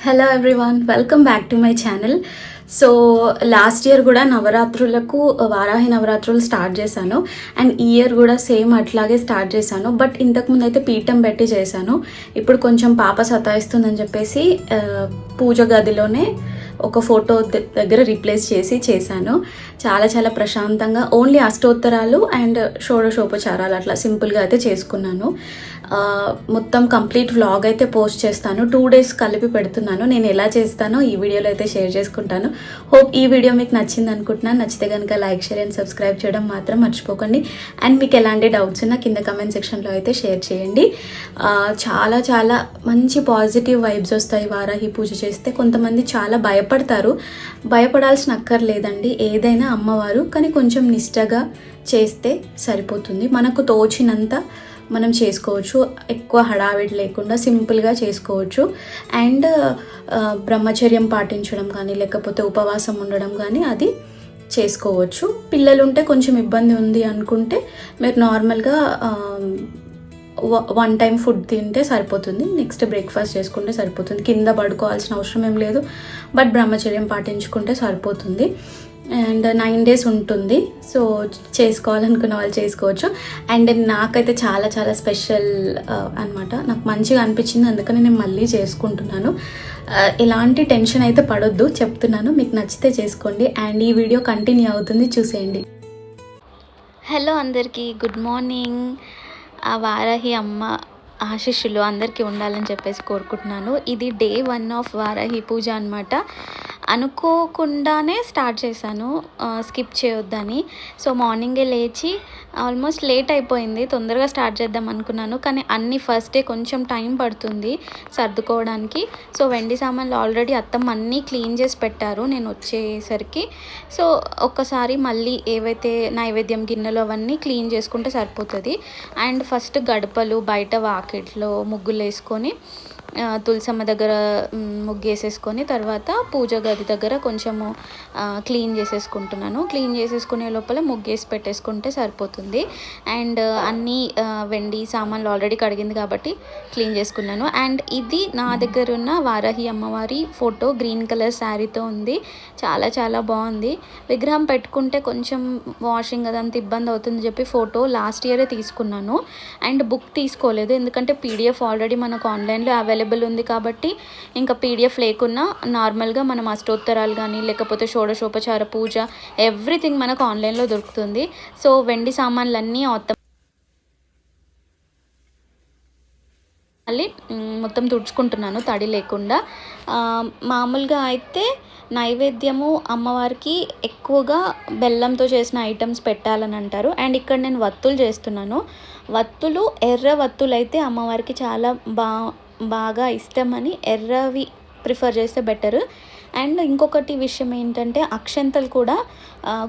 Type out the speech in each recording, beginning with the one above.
Hello everyone, welcome back to my channel. So last year కూడా నవరాత్రులకు వారాహి నవరాత్రులు start చేశాను. And ఈ ఇయర్ కూడా సేమ్ అట్లాగే స్టార్ట్ చేశాను. బట్ ఇంతకుముందు అయితే పీఠం పెట్టి చేశాను. ఇప్పుడు కొంచెం పాప సతాయిస్తుందని చెప్పేసి పూజ గదిలోనే ఒక ఫోటో దగ్గర రీప్లేస్ చేశాను. చాలా చాలా ప్రశాంతంగా ఓన్లీ అష్టోత్తరాలు అండ్ షోడశోపచారాలు అట్లా సింపుల్గా అయితే చేసుకున్నాను. మొత్తం కంప్లీట్ వ్లాగ్ అయితే పోస్ట్ చేస్తాను. 2 days కలిపి పెడుతున్నాను. నేను ఎలా చేస్తానో ఈ వీడియోలో అయితే షేర్ చేసుకుంటాను. హోప్ ఈ వీడియో మీకు నచ్చింది అనుకుంటున్నాను. నచ్చితే కనుక లైక్, షేర్ అండ్ సబ్స్క్రైబ్ చేయడం మాత్రం మర్చిపోకండి. అండ్ మీకు ఎలాంటి డౌట్స్ ఉన్నా కింద కమెంట్ సెక్షన్లో అయితే షేర్ చేయండి. చాలా చాలా మంచి పాజిటివ్ వైబ్స్ వస్తాయి వారాహి పూజ చేస్తే. కొంతమంది చాలా భయపడాల్సిన అక్కర్లేదండి. ఏదైనా అమ్మవారు, కానీ కొంచెం నిష్టగా చేస్తే సరిపోతుంది. మనకు తోచినంత మనం చేసుకోవచ్చు. ఎక్కువ హడావిడి లేకుండా సింపుల్గా చేసుకోవచ్చు. అండ్ బ్రహ్మచర్యం పాటించడం కానీ లేకపోతే ఉపవాసం ఉండడం కానీ అది చేసుకోవచ్చు. పిల్లలుంటే కొంచెం ఇబ్బంది ఉంది అనుకుంటే మీరు నార్మల్గా 1 time ఫుడ్ తింటే సరిపోతుంది. నెక్స్ట్ బ్రేక్ఫాస్ట్ చేసుకుంటే సరిపోతుంది. కింద పడుకోవాల్సిన అవసరం ఏం లేదు. బట్ బ్రహ్మచర్యం పాటించుకుంటే సరిపోతుంది. అండ్ 9 days ఉంటుంది. సో చేసుకోవాలనుకున్న వాళ్ళు చేసుకోవచ్చు. అండ్ నాకైతే చాలా చాలా స్పెషల్ అనమాట. నాకు మంచిగా అనిపించింది, అందుకని నేను మళ్ళీ చేసుకుంటున్నాను. ఎలాంటి టెన్షన్ అయితే పడొద్దు, చెప్తున్నాను. మీకు నచ్చితే చేసుకోండి. అండ్ ఈ వీడియో కంటిన్యూ అవుతుంది, చూసేయండి. హలో అందరికీ, గుడ్ మార్నింగ్. ఆ వారాహి అమ్మ ఆశీస్సులు అందరికీ ఉండాలని చెప్పేసి కోరుకుంటున్నాను. ఇది డే 1 ఆఫ్ వారాహి పూజ అనమాట. అనుకోకుండానే స్టార్ట్ చేశాను, స్కిప్ చేయొద్దని. సో మార్నింగే లేచి ఆల్మోస్ట్ లేట్ అయిపోయింది. తొందరగా స్టార్ట్ చేద్దాం అనుకున్నాను, కానీ అన్ని ఫస్ట్ డే కొంచెం టైం పడుతుంది సర్దుకోవడానికి. సో వెండి సామాన్లు ఆల్రెడీ అత్తమ్మ అన్నీ క్లీన్ చేసి పెట్టారు నేను వచ్చేసరికి. సో ఒక్కసారి మళ్ళీ ఏవైతే నైవేద్యం గిన్నెలు అవన్నీ క్లీన్ చేసుకుంటే సరిపోతుంది. అండ్ ఫస్ట్ గడపలు బయట వాకిట్లో ముగ్గులు వేసుకొని తులసమ్మ దగ్గర ముగ్గేసేసుకొని తర్వాత పూజ గది దగ్గర కొంచెము క్లీన్ చేసేసుకుంటున్నాను. క్లీన్ చేసేసుకునే లోపల ముగ్గేసి పెట్టేసుకుంటే సరిపోతుంది. అండ్ అన్నీ వెండి సామాన్లు ఆల్రెడీ కడిగింది కాబట్టి క్లీన్ చేసుకున్నాను. అండ్ ఇది నా దగ్గర ఉన్న వారాహి అమ్మవారి ఫోటో గ్రీన్ కలర్ శారీతో ఉంది. చాలా చాలా బాగుంది. విగ్రహం పెట్టుకుంటే కొంచెం వాషింగ్ అదంతా ఇబ్బంది అవుతుంది చెప్పి ఫోటో లాస్ట్ ఇయరే తీసుకున్నాను. అండ్ బుక్ తీసుకోలేదు, ఎందుకంటే పీడిఎఫ్ ఆల్రెడీ మనకు ఆన్లైన్లో అవైలబుల్ ఉంది కాబట్టి ఇంకా పీడిఎఫ్ లేకున్నా నార్మల్గా మనం అష్టోత్తరాలు కానీ లేకపోతే షోడశోపచార పూజ ఎవ్రీథింగ్ మనకు ఆన్లైన్లో దొరుకుతుంది. సో వెండి సామాన్లన్నీ మళ్ళీ మొత్తం తుడుచుకుంటున్నాను తడి లేకుండా. మామూలుగా అయితే నైవేద్యము అమ్మవారికి ఎక్కువగా బెల్లంతో చేసిన ఐటమ్స్ పెట్టాలని అంటారు. అండ్ ఇక్కడ నేను వత్తులు చేస్తున్నాను. వత్తులు ఎర్ర వత్తులు అయితే అమ్మవారికి చాలా బాగా ఇష్టమని ఎర్రవి ప్రిఫర్ చేస్తే బెటర్. అండ్ ఇంకొకటి విషయం ఏంటంటే అక్షంతలు కూడా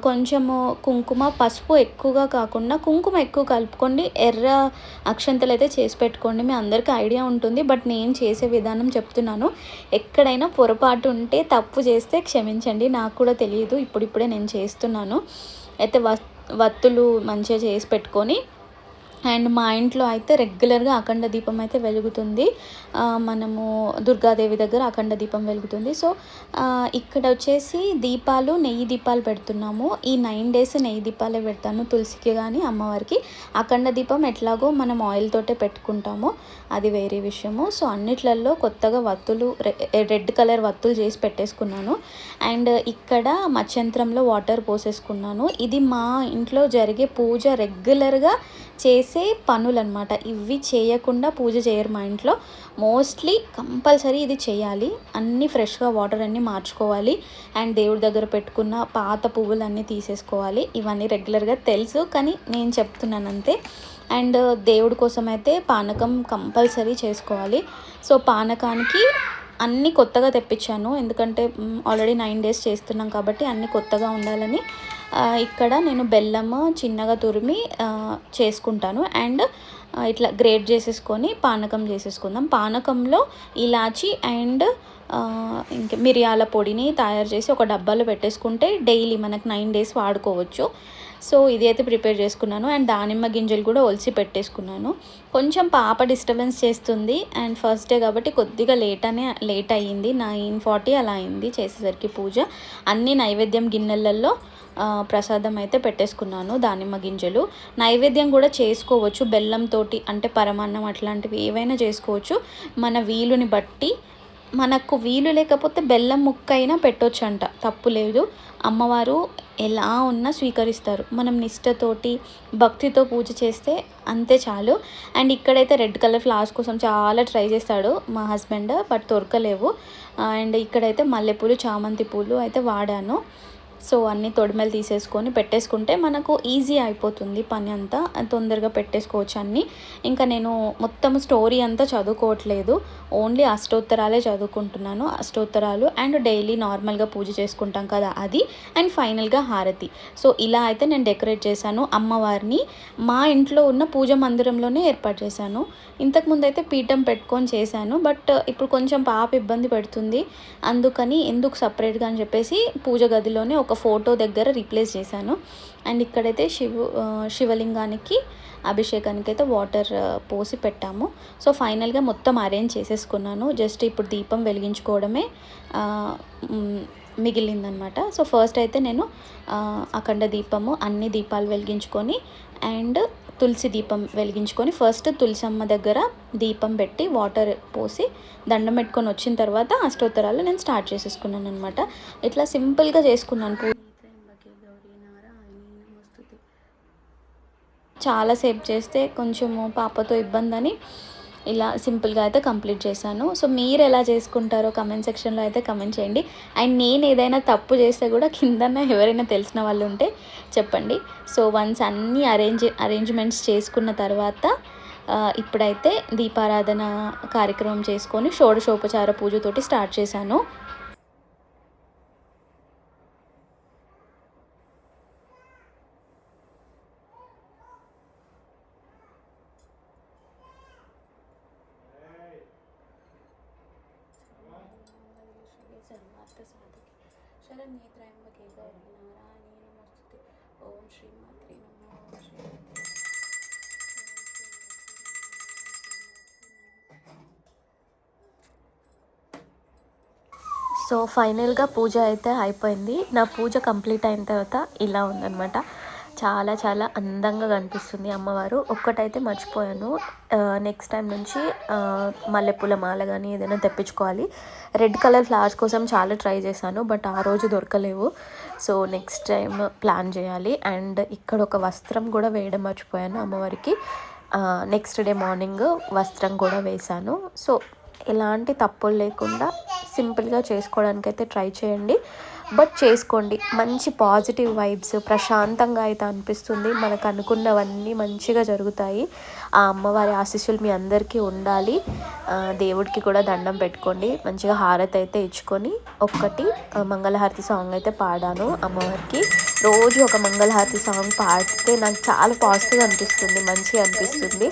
కొంచెము కుంకుమ పసుపు ఎక్కువగా కాకుండా కుంకుమ ఎక్కువ కలుపుకోండి. ఎర్ర అక్షంతలు అయితే చేసి పెట్టుకోండి. మీ అందరికీ ఐడియా ఉంటుంది, బట్ నేను చేసే విధానం చెప్తున్నాను. ఎక్కడైనా పొరపాటు ఉంటే తప్పు చేస్తే క్షమించండి, నాకు కూడా తెలియదు, ఇప్పుడిప్పుడే నేను చేస్తున్నాను. అయితే వత్తులు మంచిగా చేసి పెట్టుకొని అండ్ మా ఇంట్లో అయితే రెగ్యులర్గా అఖండ దీపం అయితే వెలుగుతుంది. మనము దుర్గాదేవి దగ్గర అఖండ దీపం వెలుగుతుంది. సో ఇక్కడ వచ్చేసి నెయ్యి దీపాలు పెడుతున్నాము. ఈ 9 days నెయ్యి దీపాలే పెడతాను, తులసికి కానీ అమ్మవారికి. అఖండ దీపం ఎట్లాగో మనం ఆయిల్ తోటే పెట్టుకుంటాము, అది వేరే విషయము. సో అన్నిట్లలో కొత్తగా వత్తులు రెడ్ కలర్ వత్తులు చేసి పెట్టేసుకున్నాను. అండ్ ఇక్కడ మత్స్యంత్రంలో వాటర్ పోసేసుకున్నాను. ఇది మా ఇంట్లో జరిగే పూజ రెగ్యులర్గా చేసే పనులు అనమాట. ఇవి చేయకుండా పూజ చేయరు మా ఇంట్లో. మోస్ట్లీ కంపల్సరీ ఇది చేయాలి. అన్నీ ఫ్రెష్గా వాటర్ అన్నీ మార్చుకోవాలి. అండ్ దేవుడి దగ్గర పెట్టుకున్న పాత పువ్వులన్నీ తీసేసుకోవాలి. ఇవన్నీ రెగ్యులర్గా తెలుసు, కానీ నేను చెప్తున్నాను అంతే. అండ్ దేవుడి కోసం అయితే పానకం కంపల్సరీ చేసుకోవాలి. సో పానకానికి అన్నీ కొత్తగా తెప్పించాను, ఎందుకంటే ఆల్రెడీ 9 days చేస్తున్నాం కాబట్టి అన్నీ కొత్తగా ఉండాలని. ఇక్కడ నేను బెల్లము చిన్నగా తురిమి చేసుకుంటాను. అండ్ ఇట్లా గ్రేట్ చేసేసుకొని పానకం చేసేసుకుందాం. పానకంలో ఇలాచి అండ్ ఇంకా మిరియాల పొడిని తయారు చేసి ఒక డబ్బాలో పెట్టేసుకుంటే డైలీ మనకు 9 days వాడుకోవచ్చు. సో ఇది అయితే ప్రిపేర్ చేసుకున్నాను. అండ్ దానిమ్మ గింజలు కూడా ఒలిచి పెట్టేసుకున్నాను. కొంచెం పాప డిస్టర్బెన్స్ చేస్తుంది అండ్ ఫస్ట్ డే కాబట్టి కొద్దిగా లేట్ అయ్యింది. 9:40 అలా అయింది చేసేసరికి పూజ. అన్ని నైవేద్యం గిన్నెలలో ప్రసాదం అయితే పెట్టేసుకున్నాను. దానిమ్మ గింజలు నైవేద్యం కూడా చేసుకోవచ్చు బెల్లంతో, అంటే పరమాన్నం అట్లాంటివి ఏవైనా చేసుకోవచ్చు మన వీలుని బట్టి. మనకు వీలు లేకపోతే బెల్లం ముక్క అయినా పెట్టొచ్చంట, తప్పు లేదు. అమ్మవారు ఎలా ఉన్నా స్వీకరిస్తారు. మనం నిష్టతోటి భక్తితో పూజ చేస్తే అంతే చాలు. అండ్ ఇక్కడైతే రెడ్ కలర్ ఫ్లవర్స్ కోసం చాలా ట్రై చేస్తాడు మా హస్బెండ్, బట్ దొరకలేవు. అండ్ ఇక్కడైతే మల్లెపూలు, చామంతి పూలు అయితే వాడాను. సో అన్నీ తొడిమెలు తీసేసుకొని పెట్టేసుకుంటే మనకు ఈజీ అయిపోతుంది పని అంతా, తొందరగా పెట్టేసుకోవచ్చు అన్నీ. ఇంకా నేను మొత్తం స్టోరీ అంతా చదువుకోవట్లేదు, ఓన్లీ అష్టోత్తరాలే చదువుకుంటున్నాను. అష్టోత్తరాలు అండ్ డైలీ నార్మల్గా పూజ చేసుకుంటాం కదా అది, అండ్ ఫైనల్గా హారతి. సో ఇలా అయితే నేను డెకరేట్ చేశాను అమ్మవారిని. మా ఇంట్లో ఉన్న పూజ మందిరంలోనే ఏర్పాటు చేశాను. ఇంతకుముందు అయితే పీఠం పెట్టుకొని చేశాను, బట్ ఇప్పుడు కొంచెం పాప ఇబ్బంది పెడుతుంది, అందుకని ఎందుకు సపరేట్గా అని చెప్పేసి పూజ గదిలోనే ఒక ఫోటో దగ్గర రీప్లేస్ చేశాను. అండ్ ఇక్కడైతే శివలింగానికి అభిషేకానికి అయితే వాటర్ పోసి పెట్టాము. సో ఫైనల్గా మొత్తం అరేంజ్ చేసేసుకున్నాను. జస్ట్ ఇప్పుడు దీపం వెలిగించుకోవడమే మిగిలిందనమాట. సో ఫస్ట్ అయితే నేను అఖండ దీపము అన్ని దీపాలు వెలిగించుకొని అండ్ తులసి దీపం వెలిగించుకొని ఫస్ట్ తులసమ్మ దగ్గర దీపం పెట్టి వాటర్ పోసి దండం పెట్టుకొని వచ్చిన తర్వాత అష్టోత్తరాలు నేను స్టార్ట్ చేసేసుకున్నాను అనమాట. ఇట్లా సింపుల్గా చేసుకున్నాను. చాలాసేపు చేస్తే కొంచెము పాపతో ఇబ్బంది అని ఇలా సింపుల్గా అయితే కంప్లీట్ చేశాను. సో మీరు ఎలా చేసుకుంటారో కమెంట్ సెక్షన్లో అయితే కమెంట్ చేయండి. అండ్ నేను ఏదైనా తప్పు చేస్తే కూడా కిందన ఎవరైనా తెలిసిన వాళ్ళు ఉంటే చెప్పండి. సో వన్స్ అన్నీ అరేంజ్మెంట్స్ చేసుకున్న తర్వాత ఇప్పుడైతే దీపారాధన కార్యక్రమం చేసుకొని షోడశోపచార పూజతోటి స్టార్ట్ చేశాను. శరణ్యే త్రయంబకే గౌరీ నారాయణీ నమోస్తుతే. ఓం శ్రీ మాత్రే నమః. సో ఫైనల్గా పూజ అయితే అయిపోయింది. నా పూజ కంప్లీట్ అయిన తర్వాత ఇలా ఉందన్నమాట. చాలా చాలా అందంగా కనిపిస్తుంది అమ్మవారు. ఒక్కటైతే మర్చిపోయాను, నెక్స్ట్ టైం నుంచి మల్లెపూల మాల కానీ ఏదైనా తెప్పించుకోవాలి. రెడ్ కలర్ ఫ్లవర్స్ కోసం చాలా ట్రై చేశాను, బట్ ఆ రోజు దొరకలేవు. సో నెక్స్ట్ టైం ప్లాన్ చేయాలి. అండ్ ఇక్కడ ఒక వస్త్రం కూడా వేయడం మర్చిపోయాను అమ్మవారికి. నెక్స్ట్ డే మార్నింగ్ వస్త్రం కూడా వేశాను. సో ఎలాంటి తప్పులు లేకుండా సింపుల్గా చేసుకోవడానికి అయితే ట్రై చేయండి, బట్ చేసుకోండి. మంచి పాజిటివ్ వైబ్స్, ప్రశాంతంగా అయితే అనిపిస్తుంది. మనకు అనుకున్నవన్నీ మంచిగా జరుగుతాయి. ఆ అమ్మవారి ఆశీస్సులు మీ అందరికీ ఉండాలి. దేవుడికి కూడా దండం పెట్టుకోండి, మంచిగా హారతి అయితే ఇచ్చుకొని ఒక్కటి మంగళహారతి సాంగ్ అయితే పాడాను అమ్మవారికి. రోజు ఒక మంగళహారతి సాంగ్ పాడితే నాకు చాలా పాజిటివ్ అనిపిస్తుంది, మంచిగా అనిపిస్తుంది.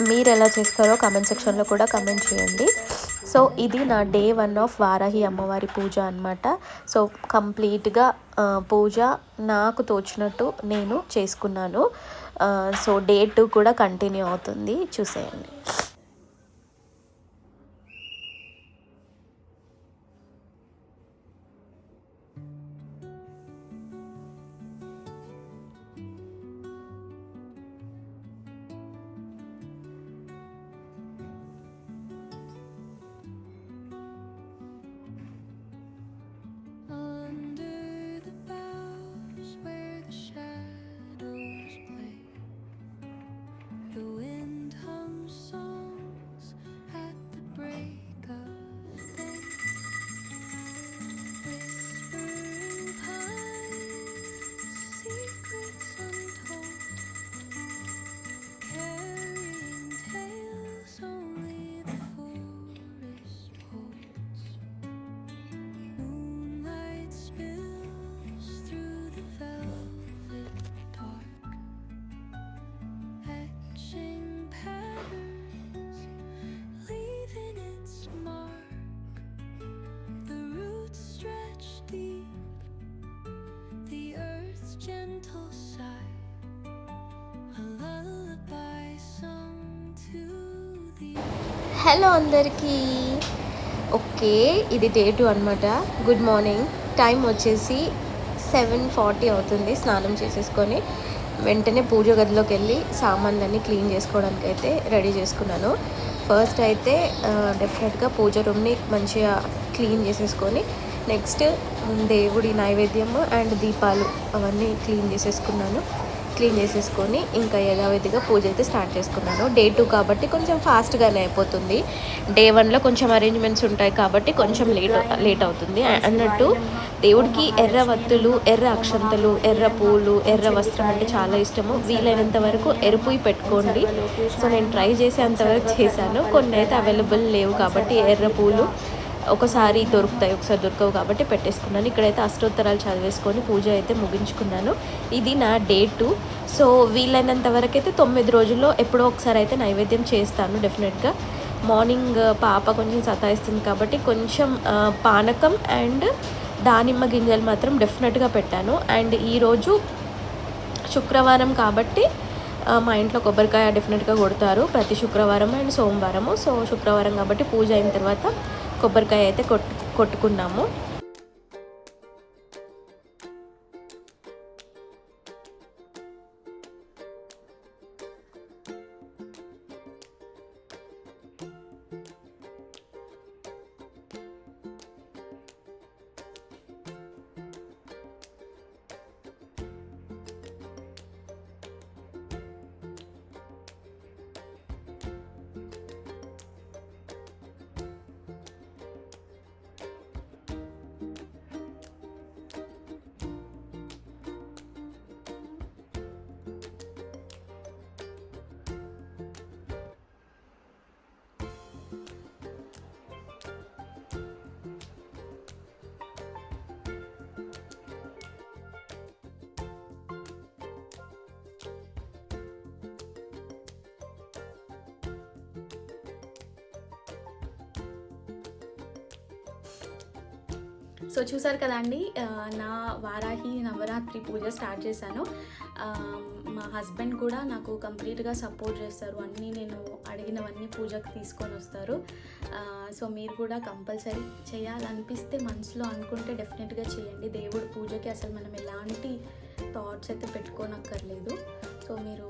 మీరు ఎలా చేస్తారో కామెంట్ సెక్షన్లో కూడా కమెంట్ చేయండి. సో ఇది నా డే 1 ఆఫ్ వారాహి అమ్మవారి పూజ అనమాట. సో కంప్లీట్గా పూజ నాకు తోచినట్టు నేను చేసుకున్నాను. సో డే 2 కూడా కంటిన్యూ అవుతుంది, చూసేయండి. The wind hums soft. Hello అందరికీ. ఓకే, ఇది డే 2 అనమాట. Good morning. టైం వచ్చేసి 7:40 అవుతుంది. స్నానం చేసేసుకొని వెంటనే పూజ గదిలోకి వెళ్ళి సామాన్లన్నీ క్లీన్ చేసుకోవడానికి అయితే రెడీ చేసుకున్నాను. ఫస్ట్ అయితే డెఫినెట్గా పూజ రూమ్ని మంచిగా క్లీన్ చేసేసుకొని నెక్స్ట్ దేవుడి నైవేద్యము అండ్ దీపాలు అవన్నీ క్లీన్ చేసేసుకొని ఇంకా యథావిధిగా పూజ అయితే స్టార్ట్ చేసుకున్నాను. డే 2 కాబట్టి కొంచెం ఫాస్ట్గానే అయిపోతుంది. డే 1లో కొంచెం అరేంజ్మెంట్స్ ఉంటాయి కాబట్టి కొంచెం లేట్ అవుతుంది. అన్నట్టు దేవుడికి ఎర్ర వత్తులు, ఎర్ర అక్షంతలు, ఎర్ర పూలు, ఎర్ర వస్త్రం అంటే చాలా ఇష్టము. వీలైనంత వరకు ఎరుపుయి పెట్టుకోండి. సో నేను ట్రై చేసేంతవరకు చేశాను. కొన్ని అయితే అవైలబుల్ లేవు కాబట్టి ఎర్ర పూలు ఒకసారి దొరుకుతాయి, ఒకసారి దొరకవు కాబట్టి పెట్టేసుకున్నాను. ఇక్కడైతే అష్టోత్తరాలు చదివేసుకొని పూజ అయితే ముగించుకున్నాను. ఇది నా డే 2. సో వీలైనంత వరకు అయితే 9 రోజుల్లో ఎప్పుడో ఒకసారి అయితే నైవేద్యం చేస్తాను డెఫినెట్గా. మార్నింగ్ పాప కొంచెం సతాయిస్తుంది కాబట్టి కొంచెం పానకం అండ్ దానిమ్మ గింజలు మాత్రం డెఫినెట్గా పెట్టాను. అండ్ ఈరోజు శుక్రవారం కాబట్టి మా ఇంట్లో కొబ్బరికాయ డెఫినెట్గా కొడతారు ప్రతి శుక్రవారం అండ్ సోమవారము. సో శుక్రవారం కాబట్టి పూజ అయిన తర్వాత కొబ్బరికాయ అయితే కొట్టుకున్నాము. సో చూసారు కదండి, నా వారాహి నవరాత్రి పూజ స్టార్ట్ చేశాను. మా హస్బెండ్ కూడా నాకు కంప్లీట్గా సపోర్ట్ చేస్తారు. అన్నీ నేను అడిగినవన్నీ పూజకు తీసుకొని వస్తారు. సో మీరు కూడా కంపల్సరీ చేయాలనిపిస్తే మనసులో అనుకుంటే డెఫినెట్గా చేయండి. దేవుడి పూజకి అసలు మనం ఎలాంటి థాట్స్ అయితే పెట్టుకోనక్కర్లేదు. సో మీరు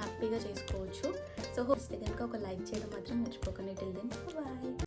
హ్యాపీగా చేసుకోవచ్చు. సో కనుక ఒక లైక్ చేయడం మాత్రం మర్చిపోకండి. Till then bye.